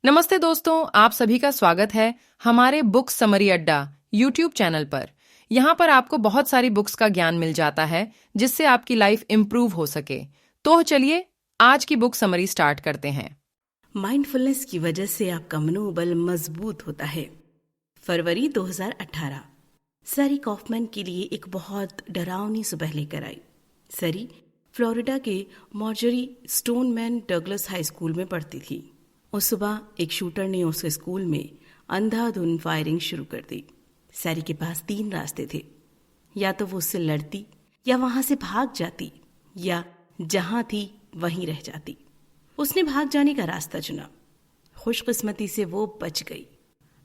नमस्ते दोस्तों, आप सभी का स्वागत है हमारे बुक समरी अड्डा यूट्यूब चैनल पर। यहाँ पर आपको बहुत सारी बुक्स का ज्ञान मिल जाता है जिससे आपकी लाइफ इम्प्रूव हो सके। तो चलिए आज की बुक समरी स्टार्ट करते हैं। माइंडफुलनेस की वजह से आपका मनोबल मजबूत होता है। फरवरी 2018 सैरी कॉफमैन के लिए एक बहुत डरावनी सुबह लेकर आई। सैरी फ्लोरिडा के Marjorie Stoneman Douglas high school में पढ़ती थी। उस सुबह एक शूटर ने उसके स्कूल में अंधाधुंध फायरिंग शुरू कर दी। सैरी के पास 3 रास्ते थे, या तो वो उससे लड़ती, या वहां से भाग जाती, या जहां थी वहीं रह जाती। उसने भाग जाने का रास्ता चुना। खुशकिस्मती से वो बच गई।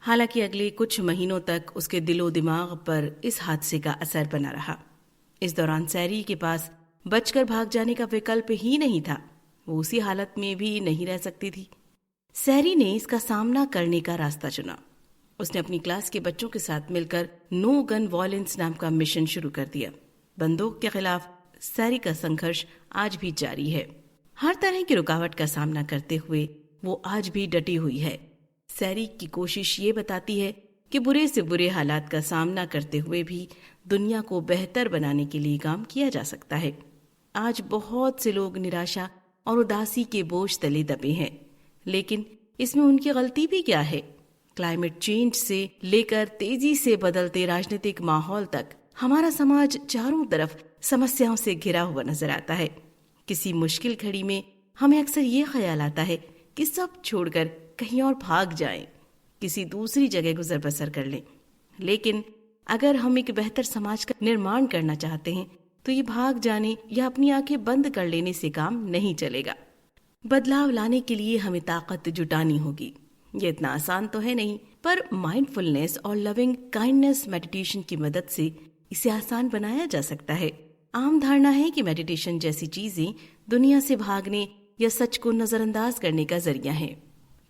हालांकि अगले कुछ महीनों तक उसके दिलो दिमाग पर इस हादसे का असर बना रहा। इस दौरान सैरी के पास बचकर भाग जाने का विकल्प ही नहीं था। वो उसी हालत में भी नहीं रह सकती थी। सैरी ने इसका सामना करने का रास्ता चुना। उसने अपनी क्लास के बच्चों के साथ मिलकर नो गन वॉयलेंस नाम का मिशन शुरू कर दिया। बंदूक के खिलाफ सैरी का संघर्ष आज भी जारी है। हर तरह की रुकावट का सामना करते हुए वो आज भी डटी हुई है। सैरी की कोशिश ये बताती है कि बुरे से बुरे हालात का सामना करते हुए भी दुनिया को बेहतर बनाने के लिए काम किया जा सकता है। आज बहुत से लोग निराशा और उदासी के बोझ तले दबे हैं, लेकिन इसमें उनकी गलती भी क्या है? क्लाइमेट चेंज से लेकर तेजी से बदलते राजनीतिक माहौल तक हमारा समाज चारों तरफ समस्याओं से घिरा हुआ नजर आता है। किसी मुश्किल घड़ी में हमें अक्सर ये ख्याल आता है कि सब छोड़कर कहीं और भाग जाएं, किसी दूसरी जगह गुजर बसर कर लें। लेकिन अगर हम एक बेहतर समाज का निर्माण करना चाहते हैं तो ये भाग जाने या अपनी आंखें बंद कर लेने से काम नहीं चलेगा। बदलाव लाने के लिए हमें ताकत जुटानी होगी। ये इतना आसान तो है नहीं, पर माइंडफुलनेस और लविंग काइंडनेस मेडिटेशन की मदद से इसे आसान बनाया जा सकता है। आम धारणा है कि मेडिटेशन जैसी चीजें दुनिया से भागने या सच को नजरअंदाज करने का जरिया है,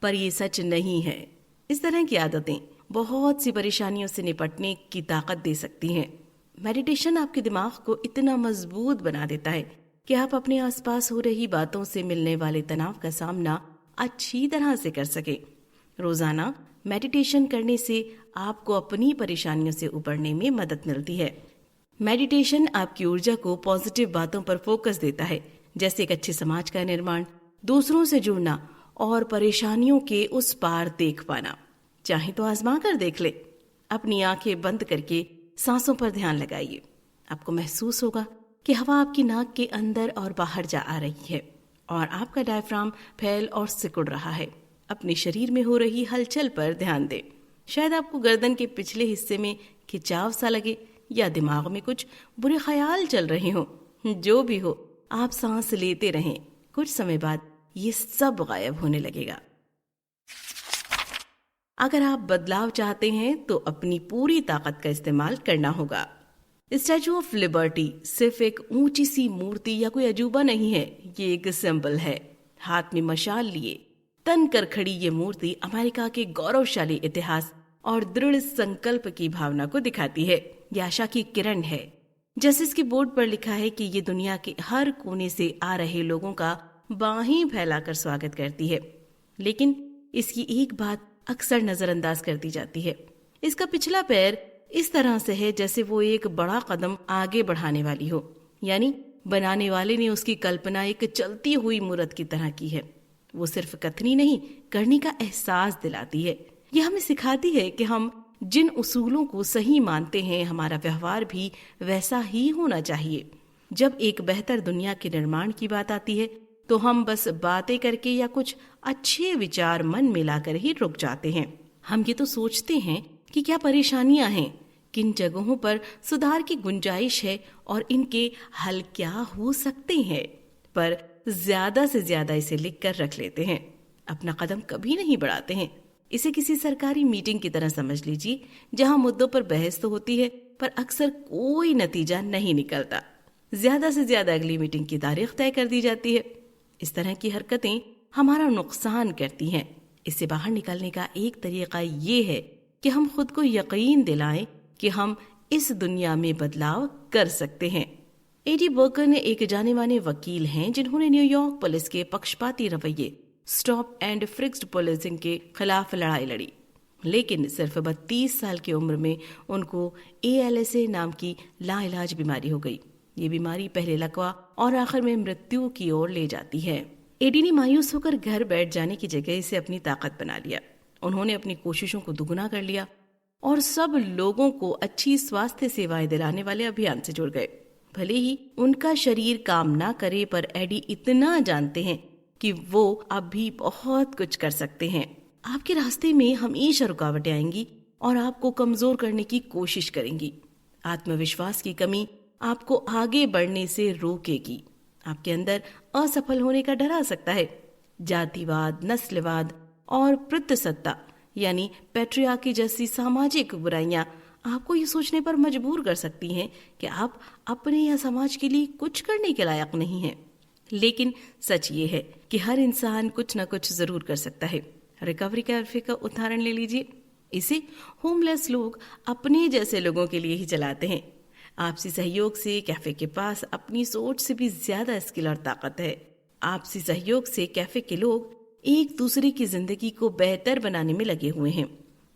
पर ये सच नहीं है। इस तरह की आदतें बहुत सी परेशानियों से निपटने की ताकत दे सकती हैं। मेडिटेशन आपके दिमाग को इतना मजबूत बना देता है कि आप अपने आसपास हो रही बातों से मिलने वाले तनाव का सामना अच्छी तरह से कर सके। रोजाना मेडिटेशन करने से आपको अपनी परेशानियों से उबरने में मदद मिलती है। मेडिटेशन आपकी ऊर्जा को पॉजिटिव बातों पर फोकस देता है, जैसे एक अच्छे समाज का निर्माण, दूसरों से जुड़ना और परेशानियों के उस पार देख पाना। चाहे तो आजमा कर देख ले। अपनी आंखें बंद करके सांसों पर ध्यान लगाइए। आपको महसूस होगा कि हवा आपकी नाक के अंदर और बाहर जा आ रही है और आपका डायफ्राम फैल और सिकुड़ रहा है। अपने शरीर में हो रही हलचल पर ध्यान दें। शायद आपको गर्दन के पिछले हिस्से में खिंचाव सा लगे या दिमाग में कुछ बुरे ख्याल चल रहे हों। जो भी हो, आप सांस लेते रहें। कुछ समय बाद ये सब गायब होने लगेगा। अगर आप बदलाव चाहते हैं तो अपनी पूरी ताकत का इस्तेमाल करना होगा। स्टैचू ऑफ लिबर्टी सिर्फ एक ऊंची सी मूर्ति या कोई अजूबा नहीं है, ये एक सिंबल है। हाथ में मशाल लिए तन कर खड़ी ये मूर्ति अमेरिका के गौरवशाली इतिहास और दृढ़ संकल्प की भावना को दिखाती है। ये आशा की किरण है। जैसे इसके बोर्ड पर लिखा है कि ये दुनिया के हर कोने से आ रहे लोगों का बाहें फैलाकर स्वागत करती है। लेकिन इसकी एक बात अक्सर नजरअंदाज कर दी जाती है। इसका पिछला पैर इस तरह से है जैसे वो एक बड़ा कदम आगे बढ़ाने वाली हो, यानी बनाने वाले ने उसकी कल्पना एक चलती हुई मूर्त की तरह की है। वो सिर्फ कथनी नहीं, करने का एहसास दिलाती है। यह हमें सिखाती है कि हम जिन उसूलों को सही मानते हैं, हमारा व्यवहार भी वैसा ही होना चाहिए। जब एक बेहतर दुनिया के निर्माण की बात आती है तो हम बस बातें करके या कुछ अच्छे विचार मन में लाकर ही रुक जाते हैं। हम ये तो सोचते हैं कि क्या परेशानियां हैं, किन जगहों पर सुधार की गुंजाइश है और इनके हल क्या हो सकते हैं, पर ज्यादा से ज्यादा इसे लिख कर रख लेते हैं। अपना कदम कभी नहीं बढ़ाते हैं। इसे किसी सरकारी मीटिंग की तरह समझ लीजिए, जहां मुद्दों पर बहस तो होती है पर अक्सर कोई नतीजा नहीं निकलता। ज्यादा से ज्यादा अगली मीटिंग की तारीख तय कर दी जाती है। इस तरह की हरकतें हमारा नुकसान करती हैं। इससे बाहर निकलने का एक तरीका ये है कि हम खुद को यकीन दिलाएं कि हम इस दुनिया में बदलाव कर सकते हैं। एडी बर्कन एक जाने माने वकील हैं जिन्होंने न्यूयॉर्क पुलिस के पक्षपाती रवैये, स्टॉप एंड फिक्स्ड पॉलिसिंग के खिलाफ लड़ाई लड़ी, लेकिन सिर्फ 32 साल की उम्र में उनको ALSA नाम की लाइलाज बीमारी हो गई। ये बीमारी पहले लकवा और आखिर में मृत्यु की ओर ले जाती है। एडी ने मायूस होकर घर बैठ जाने की जगह इसे अपनी ताकत बना लिया। उन्होंने अपनी कोशिशों को दुगुना कर लिया और सब लोगों को अच्छी स्वास्थ्य सेवाएं दिलाने वाले अभियान से जुड़ गए। भले ही उनका शरीर काम ना करे, पर एडी इतना जानते हैं कि वो अब भी बहुत कुछ कर सकते हैं। आपके रास्ते में हमेशा रुकावटें आएंगी और आपको कमजोर करने की कोशिश करेंगी। आत्मविश्वास की कमी आपको आगे बढ़ने से रोकेगी। आपके अंदर असफल होने का डर आ सकता है। जातिवाद, नस्लवाद और पितृसत्ता यानी पैट्रियार्की जैसी सामाजिक बुराइयां आपको ये सोचने पर मजबूर कर सकती हैं कि आप अपने या समाज के लिए कुछ करने के लायक नहीं हैं। लेकिन सच ये है कि हर इंसान कुछ न कुछ जरूर कर सकता है। रिकवरी कैफे का उदाहरण ले लीजिए। इसे होमलेस लोग अपने जैसे लोगों के लिए ही चलाते हैं। आपसी सहयोग से कैफे के पास अपनी सोच से भी ज्यादा स्किल और ताकत है। आपसी सहयोग से कैफे के लोग एक दूसरे की जिंदगी को बेहतर बनाने में लगे हुए हैं।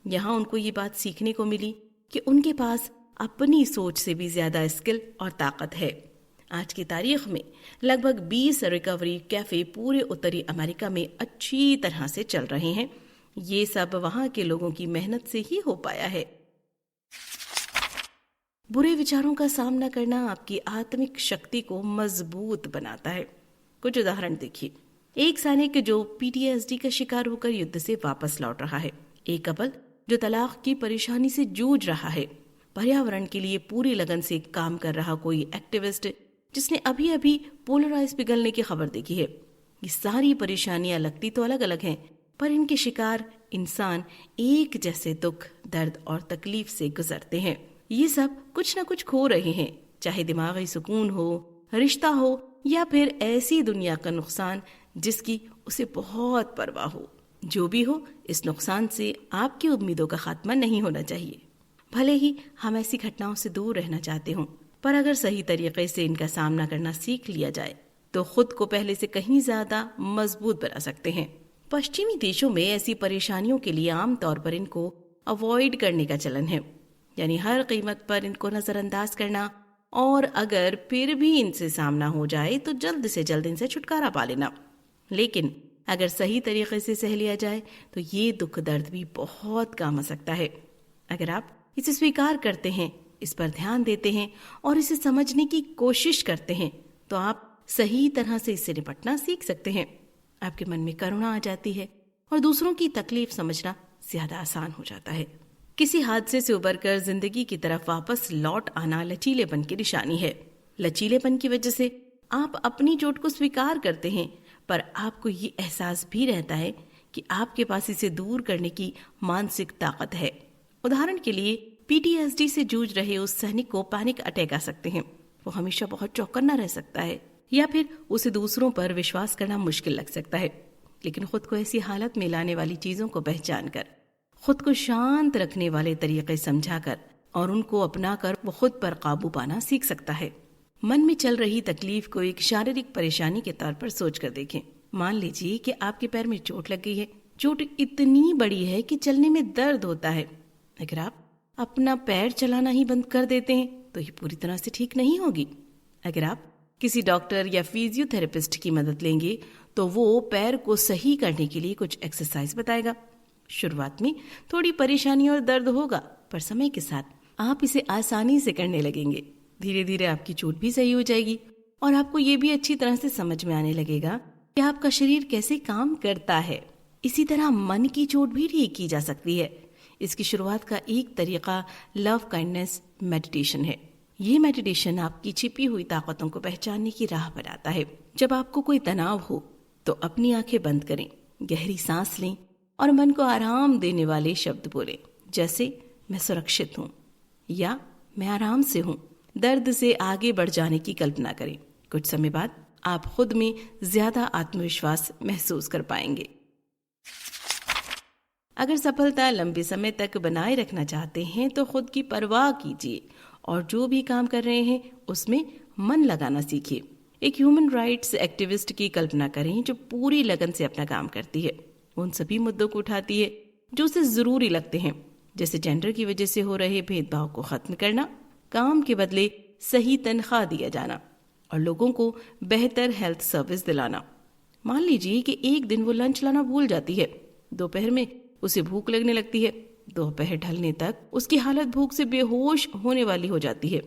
यहाँ उनको ये बात सीखने को मिली कि उनके पास अपनी सोच से भी ज्यादा स्किल और ताकत है। आज की तारीख में लगभग 20 रिकवरी कैफे पूरे उत्तरी अमेरिका में अच्छी तरह से चल रहे हैं। ये सब वहां के लोगों की मेहनत से ही हो पाया है। बुरे विचारों का सामना करना आपकी आत्मिक शक्ति को मजबूत बनाता है। कुछ उदाहरण देखिए। एक सैनिक जो PTSD का शिकार होकर युद्ध से वापस लौट रहा है। एक कपल जो तलाक की परेशानी से जूझ रहा है। पर्यावरण के लिए पूरी लगन से काम कर रहा कोई एक्टिविस्ट जिसने अभी अभी पोलर आइस पिघलने की खबर देखी है। ये सारी परेशानियां लगती तो अलग अलग हैं, पर इनके शिकार इंसान एक जैसे दुख, दर्द और तकलीफ से गुजरते हैं। ये सब कुछ न कुछ खो रहे हैं, चाहे दिमागी सुकून हो, रिश्ता हो या फिर ऐसी दुनिया का नुकसान जिसकी उसे बहुत परवाह हो। जो भी हो, इस नुकसान से आपकी उम्मीदों का खात्मा नहीं होना चाहिए। भले ही हम ऐसी घटनाओं से दूर रहना चाहते हों, पर अगर सही तरीके से इनका सामना करना सीख लिया जाए तो खुद को पहले से कहीं ज्यादा मजबूत बना सकते हैं। पश्चिमी देशों में ऐसी परेशानियों के लिए आमतौर पर इनको अवॉइड करने का चलन है, यानी हर कीमत पर इनको नजरअंदाज करना, और अगर फिर भी इनसे सामना हो जाए तो जल्द से जल्द इनसे छुटकारा पा लेना। लेकिन अगर सही तरीके से सह लिया जाए तो ये दुख दर्द भी बहुत काम आ सकता है। अगर आप इसे स्वीकार करते हैं, इस पर ध्यान देते हैं और इसे समझने की कोशिश करते हैं तो आप सही तरह से इससे निपटना सीख सकते हैं। आपके मन में करुणा आ जाती है और दूसरों की तकलीफ समझना ज्यादा आसान हो जाता है। किसी हादसे से उबरकर जिंदगी की तरफ वापस लौट आना लचीलेपन की निशानी है। लचीलेपन की वजह से आप अपनी चोट को स्वीकार करते हैं, पर आपको ये एहसास भी रहता है कि आपके पास इसे दूर करने की मानसिक ताकत है। उदाहरण के लिए PTSD से जूझ रहे उस सैनिक को पैनिक अटैक आ सकते हैं। वो हमेशा बहुत चौकन्ना रह सकता है, या फिर उसे दूसरों पर विश्वास करना मुश्किल लग सकता है। लेकिन खुद को ऐसी हालत में लाने वाली चीजों को पहचान कर, खुद को शांत रखने वाले तरीके समझाकर और उनको अपनाकर वो खुद पर काबू पाना सीख सकता है। मन में चल रही तकलीफ को एक शारीरिक परेशानी के तौर पर सोच कर देखें। मान लीजिए कि आपके पैर में चोट लग गई है। चोट इतनी बड़ी है कि चलने में दर्द होता है। अगर आप अपना पैर चलाना ही बंद कर देते हैं तो ये पूरी तरह से ठीक नहीं होगी। अगर आप किसी डॉक्टर या फिजियोथेरेपिस्ट की मदद लेंगे तो वो पैर को सही करने के लिए कुछ एक्सरसाइज बताएगा। शुरुआत में थोड़ी परेशानी और दर्द होगा, पर समय के साथ आप इसे आसानी से करने लगेंगे। धीरे धीरे आपकी चोट भी सही हो जाएगी और आपको ये भी अच्छी तरह से समझ में आने लगेगा कि आपका शरीर कैसे काम करता है। इसी तरह मन की चोट भी ठीक की जा सकती है। इसकी शुरुआत का एक तरीका लव काइंडनेस मेडिटेशन है। ये मेडिटेशन आपकी छिपी हुई ताकतों को पहचानने की राह बनाता है। जब आपको कोई तनाव हो तो अपनी आंखें बंद करें, गहरी सांस लें और मन को आराम देने वाले शब्द बोलें, जैसे मैं सुरक्षित हूँ या मैं आराम से हूँ। दर्द से आगे बढ़ जाने की कल्पना करें। कुछ समय बाद आप खुद में ज्यादा आत्मविश्वास महसूस कर पाएंगे। अगर सफलता लंबे समय तक बनाए रखना चाहते हैं तो खुद की परवाह कीजिए और जो भी काम कर रहे हैं उसमें मन लगाना सीखिए। एक ह्यूमन राइट्स एक्टिविस्ट की कल्पना करें जो पूरी लगन से अपना काम करती है, उन सभी मुद्दों को उठाती है जो उसे जरूरी लगते हैं, जैसे जेंडर की वजह से हो रहे भेदभाव को खत्म करना, काम के बदले सही तनख्वाह दिया जाना और लोगों को बेहतर हेल्थ सर्विस दिलाना। मान लीजिए कि एक दिन वो लंच लाना भूल जाती है, दोपहर में उसे भूख लगने लगती है, दोपहर ढलने तक उसकी हालत भूख से बेहोश होने वाली हो जाती है,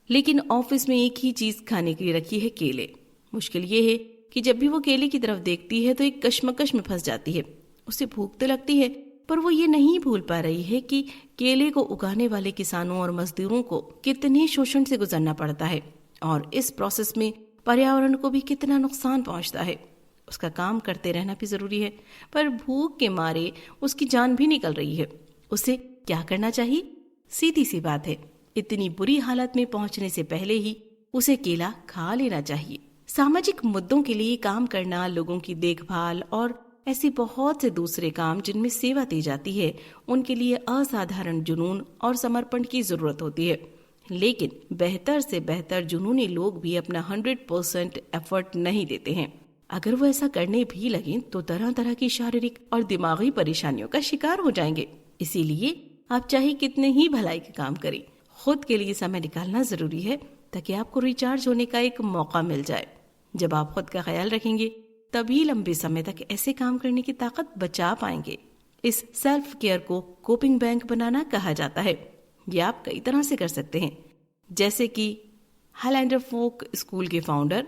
लेकिन ऑफिस में एक ही चीज खाने के लिए रखी है, केले। मुश्किल ये है कि जब भी वो केले की तरफ देखती है तो एक कश्मकश में फंस जाती है। उसे भूख तो लगती है, पर वो ये नहीं भूल पा रही है कि केले को उगाने वाले किसानों और मजदूरों को कितने शोषण से गुजरना पड़ता है और इस प्रोसेस में पर्यावरण को भी कितना नुकसान पहुंचता है। उसका काम करते रहना भी जरूरी है, पर भूख के मारे उसकी जान भी निकल रही है। उसे क्या करना चाहिए? सीधी सी बात है, इतनी बुरी हालत में पहुंचने से पहले ही उसे केला खा लेना चाहिए। सामाजिक मुद्दों के लिए काम करना, लोगों की देखभाल और ऐसे बहुत से दूसरे काम जिनमें सेवा दी जाती है, उनके लिए असाधारण जुनून और समर्पण की जरूरत होती है। लेकिन बेहतर से बेहतर जुनूनी लोग भी अपना 100% एफर्ट नहीं देते हैं। अगर वो ऐसा करने भी लगे तो तरह तरह की शारीरिक और दिमागी परेशानियों का शिकार हो जाएंगे। इसीलिए आप चाहे कितने ही भलाई के काम करें, खुद के लिए समय निकालना जरूरी है ताकि आपको रिचार्ज होने का एक मौका मिल जाए। जब आप खुद का ख्याल रखेंगे तभी लंबे समय तक ऐसे काम करने की ताकत बचा पाएंगे। इस सेल्फ केयर को कोपिंग बैंक बनाना कहा जाता है। ये आप कई तरह से कर सकते हैं, जैसे कि हाईलैंडर फोक स्कूल के फाउंडर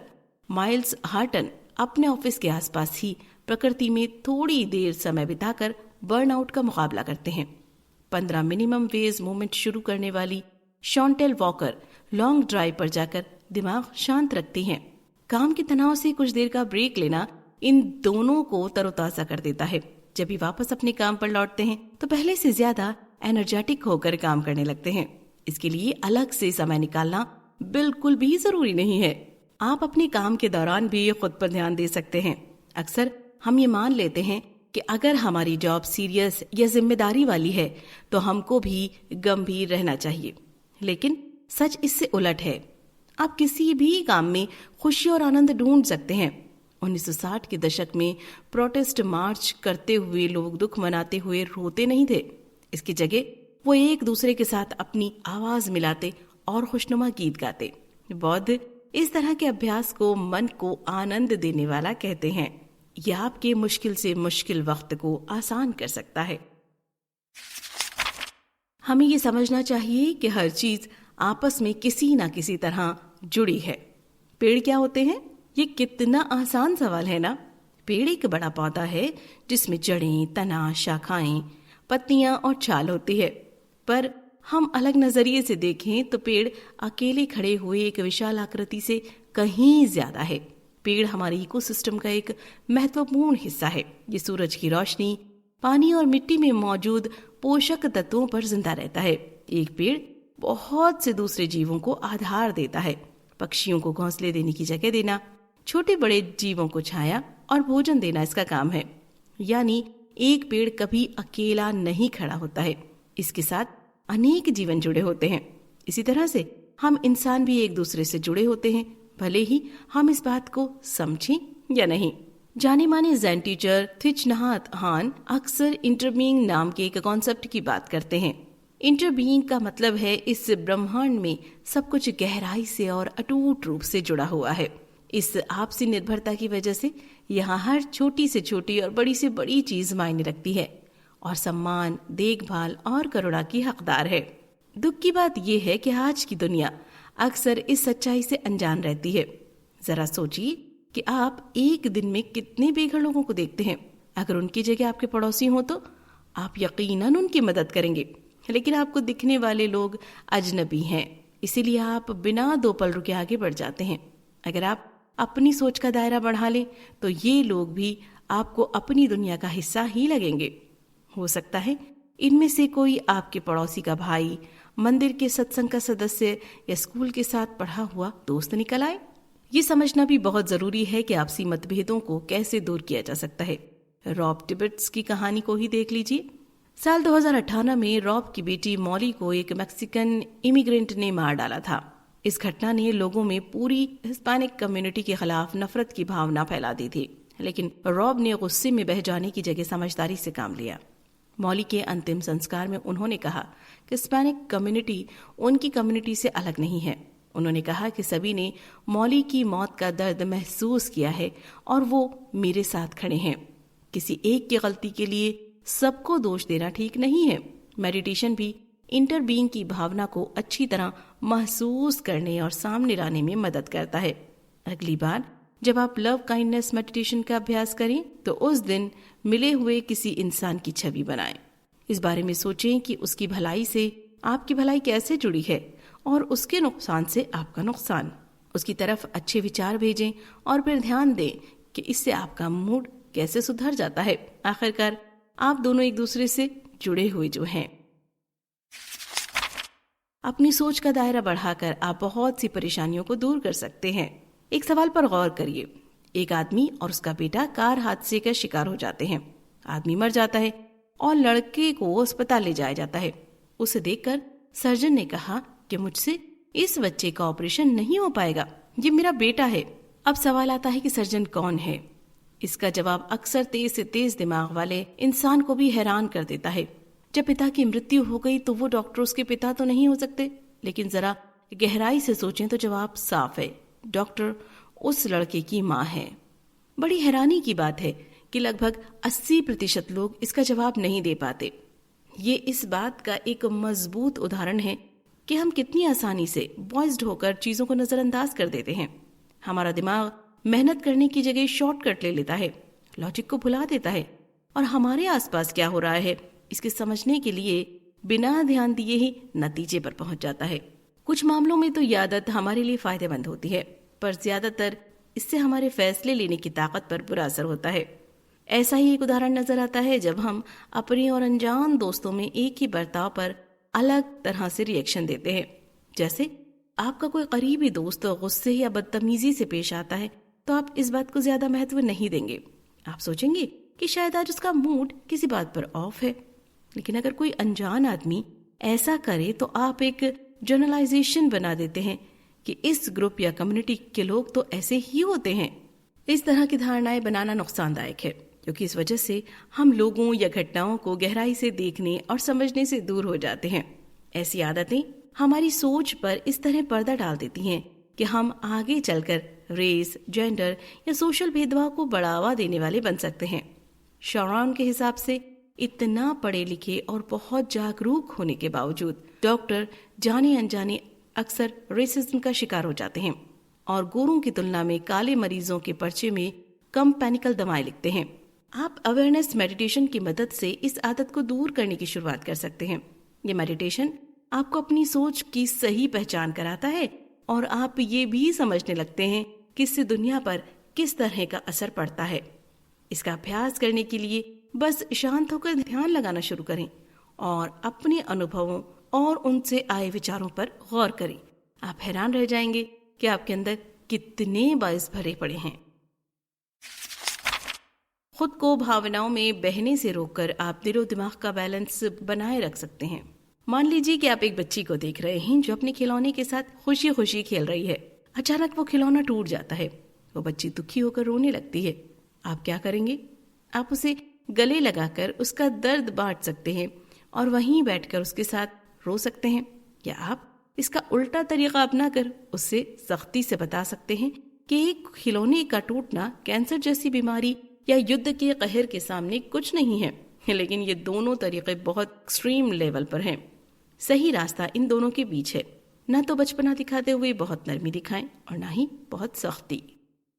माइल्स हार्टन अपने ऑफिस के आसपास ही प्रकृति में थोड़ी देर समय बिताकर बर्नआउट का मुकाबला करते हैं। 15 मिनिमम वेज मूवमेंट शुरू करने वाली शॉन्टेल वॉकर लॉन्ग ड्राइव पर जाकर दिमाग शांत रखती हैं। काम के तनाव से कुछ देर का ब्रेक लेना इन दोनों को तरोताजा कर देता है। जब भी वापस अपने काम पर लौटते हैं तो पहले से ज्यादा एनर्जेटिक होकर काम करने लगते हैं। इसके लिए अलग से समय निकालना बिल्कुल भी जरूरी नहीं है। आप अपने काम के दौरान भी खुद पर ध्यान दे सकते हैं। अक्सर हम ये मान लेते हैं कि अगर हमारी जॉब सीरियस या जिम्मेदारी वाली है तो हमको भी गंभीर रहना चाहिए, लेकिन सच इससे उलट है। आप किसी भी काम में खुशी और आनंद ढूंढ सकते हैं। 1960 के दशक में प्रोटेस्ट मार्च करते हुए लोग दुख मनाते हुए रोते नहीं थे। इसकी जगह वो एक दूसरे के साथ अपनी आवाज मिलाते और खुशनुमा गीत गाते। बौद्ध इस तरह के अभ्यास को मन को आनंद देने वाला कहते हैं। यह आपके मुश्किल से मुश्किल वक्त को आसान कर सकता है। हमें ये समझना चाहिए कि हर चीज आपस में किसी ना किसी तरह जुड़ी है। पेड़ क्या होते हैं? ये कितना आसान सवाल है ना। पेड़ एक बड़ा पौधा है जिसमें जड़ें, तना, शाखाएं, पत्तियां और छाल होती है। पर हम अलग नजरिए से देखें तो पेड़ अकेले खड़े हुए एक विशाल आकृति से कहीं ज्यादा है। पेड़ हमारे इकोसिस्टम का एक महत्वपूर्ण हिस्सा है। ये सूरज की रोशनी, पानी और मिट्टी में मौजूद पोषक तत्वों पर जिंदा रहता है। एक पेड़ बहुत से दूसरे जीवों को आधार देता है। पक्षियों को घोंसले देने की जगह देना, छोटे बड़े जीवों को छाया और भोजन देना इसका काम है। यानी एक पेड़ कभी अकेला नहीं खड़ा होता है, इसके साथ अनेक जीवन जुड़े होते हैं। इसी तरह से हम इंसान भी एक दूसरे से जुड़े होते हैं, भले ही हम इस बात को समझें या नहीं। जाने माने ज़ेन टीचर थिच नहात हान अक्सर इंटरबीइंग नाम के एक कॉन्सेप्ट की बात करते हैं। इंटरबीइंग का मतलब है इस ब्रह्मांड में सब कुछ गहराई से और अटूट रूप से जुड़ा हुआ है। इस आपसी निर्भरता की वजह से यहाँ हर छोटी से छोटी और बड़ी से बड़ी चीज मायने रखती है और सम्मान, देखभाल और करुणा की हकदार है। दुख की बात यह है कि आज की दुनिया अक्सर इस सच्चाई से अनजान रहती है। जरा सोचिए कि आप एक दिन में कितने बेघर लोगों को देखते हैं। अगर उनकी जगह आपके पड़ोसी हो तो आप यकीनन उनकी मदद करेंगे, लेकिन आपको दिखने वाले लोग अजनबी हैं, इसीलिए आप बिना दो पल रुके आगे बढ़ जाते हैं। अगर आप अपनी सोच का दायरा बढ़ा लें तो ये लोग भी आपको अपनी दुनिया का हिस्सा ही लगेंगे। हो सकता है इनमें से कोई आपके पड़ोसी का भाई, मंदिर के सत्संग का सदस्य या स्कूल के साथ पढ़ा हुआ दोस्त निकल आए। ये समझना भी बहुत जरूरी है कि आपसी मतभेदों को कैसे दूर किया जा सकता है। रॉब टिबेट्स की कहानी को ही देख लीजिए। साल 2018 में रॉब की बेटी मॉली को एक मैक्सिकन इमिग्रेंट ने मार डाला था। इस घटना ने लोगों में पूरी हिस्पैनिक कम्युनिटी के खिलाफ नफरत की भावना फैला दी थी, लेकिन रॉब ने गुस्से में बह जाने की जगह समझदारी से काम लिया। मॉली के अंतिम संस्कार में उन्होंने कहा कि हिस्पैनिक कम्युनिटी उनकी कम्युनिटी से अलग नहीं है। उन्होंने कहा कि सभी ने मॉली की मौत का दर्द महसूस किया है और वो मेरे साथ खड़े हैं। किसी एक की गलती के लिए सबको दोष देना ठीक नहीं है। मेडिटेशन भी इंटरबीइंग की भावना को अच्छी तरह महसूस करने और सामने लाने में मदद करता है। अगली बार जब आप लव काइंडनेस मेडिटेशन का अभ्यास करें तो उस दिन मिले हुए किसी इंसान की छवि बनाएं। इस बारे में सोचें कि उसकी भलाई से आपकी भलाई कैसे जुड़ी है और उसके नुकसान से आपका नुकसान। उसकी तरफ अच्छे विचार भेजें और फिर ध्यान दें कि इससे आपका मूड कैसे सुधर जाता है। आखिरकार आप दोनों एक दूसरे से जुड़े हुए जो हैं। अपनी सोच का दायरा बढ़ाकर आप बहुत सी परेशानियों को दूर कर सकते हैं। एक सवाल पर गौर करिए। एक आदमी और उसका बेटा कार हादसे का शिकार हो जाते हैं। आदमी मर जाता है और लड़के को अस्पताल ले जाया जाता है। उसे देखकर सर्जन ने कहा कि मुझसे इस बच्चे का ऑपरेशन नहीं हो पाएगा, ये मेरा बेटा है। अब सवाल आता है कि सर्जन कौन है। इसका जवाब अक्सर तेज से तेज दिमाग वाले इंसान को भी हैरान कर देता है। जब पिता की मृत्यु हो गई तो वो डॉक्टर उसके पिता तो नहीं हो सकते, लेकिन जरा गहराई से सोचें तो जवाब साफ है, डॉक्टर उस लड़के की माँ है। बड़ी हैरानी की बात है कि लगभग 80% लोग इसका जवाब नहीं दे पाते। ये इस बात का एक मजबूत उदाहरण है कि हम कितनी आसानी से बॉयज्ड होकर चीजों को नजरअंदाज कर देते हैं। हमारा दिमाग मेहनत करने की जगह शॉर्टकट ले लेता है, लॉजिक को भुला देता है और हमारे आसपास क्या हो रहा है इसके समझने के लिए बिना ध्यान दिए ही नतीजे पर पहुंच जाता है। कुछ मामलों में तो ये आदत हमारे लिए फायदेमंद होती है, पर ज्यादातर इससे हमारे फैसले लेने की ताकत पर बुरा असर होता है। ऐसा ही एक उदाहरण नजर आता है जब हम अपने और अनजान दोस्तों में एक ही बर्ताव पर अलग तरह से रिएक्शन देते हैं। जैसे आपका कोई करीबी दोस्त गुस्से या बदतमीजी से पेश आता है तो आप इस बात को ज्यादा महत्व नहीं देंगे। आप सोचेंगे कि शायद आज उसका मूड किसी बात पर ऑफ है। लेकिन अगर कोई अनजान आदमी ऐसा करे तो आप एक जनरलाइजेशन बना देते हैं कि इस ग्रुप या कम्युनिटी के लोग तो ऐसे ही होते हैं। इस तरह की धारणाएं बनाना नुकसानदायक है, क्योंकि इस वजह से हम लोगों या घटनाओं को गहराई से देखने और समझने से दूर हो जाते हैं। ऐसी आदतें हमारी सोच पर इस तरह पर्दा डाल देती हैं कि हम आगे चलकर रेस, जेंडर या सोशल भेदभाव को बढ़ावा देने वाले बन सकते हैं। शॉरान के हिसाब से इतना पढ़े लिखे और बहुत जागरूक होने के बावजूद डॉक्टर जाने अनजाने अक्सर रेसिज्म का शिकार हो जाते हैं और गोरों की तुलना में काले मरीजों के पर्चे में कम पैनिकल दवाएं लिखते हैं। आप अवेयरनेस मेडिटेशन की मदद से इस आदत को दूर करने की शुरुआत कर सकते हैं। ये मेडिटेशन आपको अपनी सोच की सही पहचान कराता है और आप ये भी समझने लगते हैं कि इससे दुनिया पर किस तरह का असर पड़ता है। इसका अभ्यास करने के लिए बस शांत होकर ध्यान लगाना शुरू करें और अपने अनुभवों और उनसे आए विचारों पर गौर करें। आप हैरान रह जाएंगे कि आपके अंदर कितने बायस भरे पड़े हैं। खुद को भावनाओं में बहने से रोककर आप दिलो दिमाग का बैलेंस बनाए रख सकते हैं। मान लीजिए कि आप एक बच्ची को देख रहे हैं जो अपने खिलौने के साथ खुशी खुशी खेल रही है। अचानक वो खिलौना टूट जाता है। वो बच्ची दुखी होकर रोने लगती है। आप क्या करेंगे? आप उसे गले लगाकर उसका दर्द बांट सकते हैं और वहीं बैठकर उसके साथ रो सकते हैं, या आप इसका उल्टा तरीका अपनाकर उससे सख्ती से बता सकते हैं कि एक खिलौने का टूटना कैंसर जैसी बीमारी या युद्ध के कहर के सामने कुछ नहीं है। लेकिन ये दोनों तरीके बहुत एक्सट्रीम लेवल पर हैं। सही रास्ता इन दोनों के बीच है। न तो बचपना दिखाते हुए बहुत नरमी दिखाएं और ना ही बहुत सख्ती।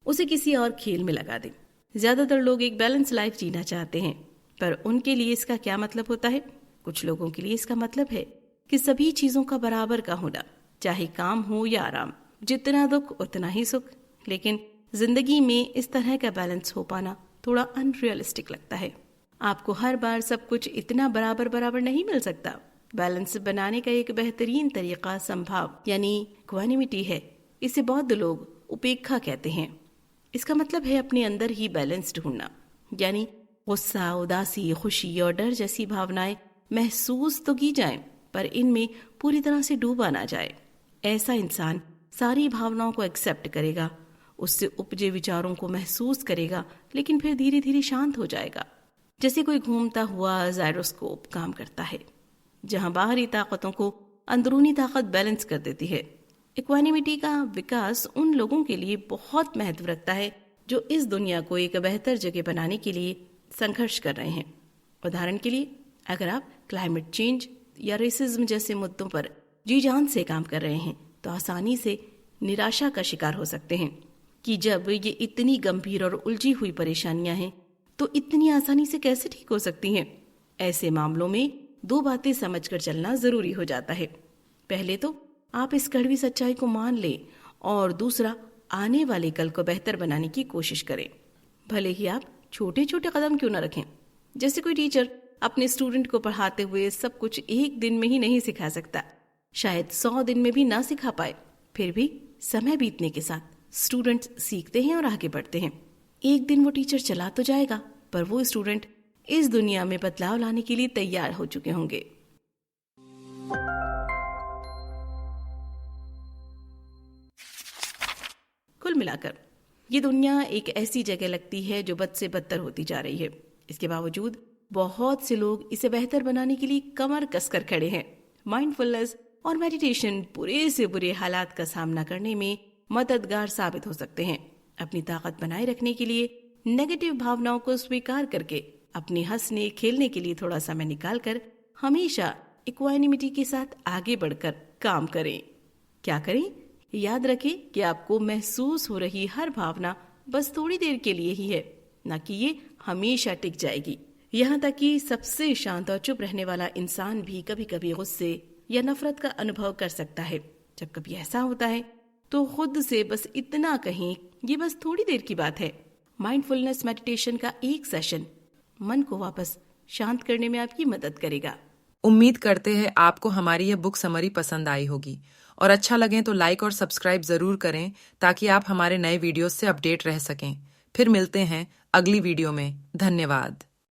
उसे किसी और खेल में लगा दें। ज्यादातर लोग एक बैलेंस लाइफ जीना चाहते हैं, पर उनके लिए इसका क्या मतलब होता है? कुछ लोगों के लिए इसका मतलब है कि सभी चीजों का बराबर का होना, चाहे काम हो या आराम, जितना दुख उतना ही सुख। लेकिन जिंदगी में इस तरह का बैलेंस हो पाना थोड़ा अनरियलिस्टिक लगता है। आपको हर बार सब कुछ इतना बराबर बराबर नहीं मिल सकता। बैलेंस बनाने का एक बेहतरीन तरीका संभाव यानी इक्वानिमिटी है। इसे बौद्ध लोग उपेक्षा कहते हैं। इसका मतलब है अपने अंदर ही बैलेंस ढूंढना, यानी गुस्सा, उदासी, खुशी और डर जैसी भावनाएं महसूस तो की जाएं, पर इनमें पूरी तरह से डूबा ना जाए। ऐसा इंसान सारी भावनाओं को एक्सेप्ट करेगा, उससे उपजे विचारों को महसूस करेगा, लेकिन फिर धीरे धीरे शांत हो जाएगा। जैसे कोई घूमता हुआ जायरोस्कोप काम करता है, जहां बाहरी ताकतों को अंदरूनी ताकत बैलेंस कर देती है। इक्वानिमिटी का विकास उन लोगों के लिए बहुत महत्व रखता है जो इस दुनिया को एक बेहतर जगह बनाने के लिए संघर्ष कर रहे हैं। उदाहरण के लिए, अगर आप क्लाइमेट चेंज या रेसिज्म जैसे मुद्दों पर जी जान से काम कर रहे हैं, तो आसानी से निराशा का शिकार हो सकते हैं कि जब ये इतनी गंभीर और उलझी हुई परेशानियां हैं तो इतनी आसानी से कैसे ठीक हो सकती हैं। ऐसे मामलों में दो बातें समझकर चलना जरूरी हो जाता है। पहले तो आप इस कड़वी सच्चाई को मान लें, और दूसरा, आने वाले कल को बेहतर बनाने की कोशिश करें। भले ही आप छोटे छोटे कदम क्यों न रखें। जैसे कोई टीचर अपने स्टूडेंट को पढ़ाते हुए सब कुछ एक दिन में ही नहीं सिखा सकता, शायद 100 दिन में भी ना सिखा पाए, फिर भी समय बीतने के साथ स्टूडेंट्स सीखते हैं और आगे बढ़ते हैं। एक दिन वो टीचर चला तो जाएगा, पर वो स्टूडेंट इस दुनिया में बदलाव लाने के लिए तैयार हो चुके होंगे। कुल मिलाकर ये दुनिया एक ऐसी जगह लगती है जो बद से बदतर होती जा रही है। इसके बावजूद बहुत से लोग इसे बेहतर बनाने के लिए कमर कसकर खड़े हैं। माइंडफुलनेस और मेडिटेशन बुरे से बुरे हालात का सामना करने में मददगार साबित हो सकते हैं। अपनी ताकत बनाए रखने के लिए नेगेटिव भावनाओं को स्वीकार करके अपने हंसने खेलने के लिए थोड़ा समय निकालकर हमेशा इक्वानिमिटी के साथ आगे बढ़कर काम करें। क्या करें? याद रखें कि आपको महसूस हो रही हर भावना बस थोड़ी देर के लिए ही है, न कि ये हमेशा टिक जाएगी। यहाँ तक कि सबसे शांत और चुप रहने वाला इंसान भी कभी कभी गुस्से या नफरत का अनुभव कर सकता है। जब कभी ऐसा होता है तो खुद से बस इतना कहें, ये बस थोड़ी देर की बात है। माइंडफुलनेस मेडिटेशन का एक सेशन मन को वापस शांत करने में आपकी मदद करेगा। उम्मीद करते हैं आपको हमारी यह बुक समरी पसंद आई होगी, और अच्छा लगे तो लाइक और सब्सक्राइब जरूर करें ताकि आप हमारे नए वीडियोस से अपडेट रह सकें। फिर मिलते हैं अगली वीडियो में। धन्यवाद।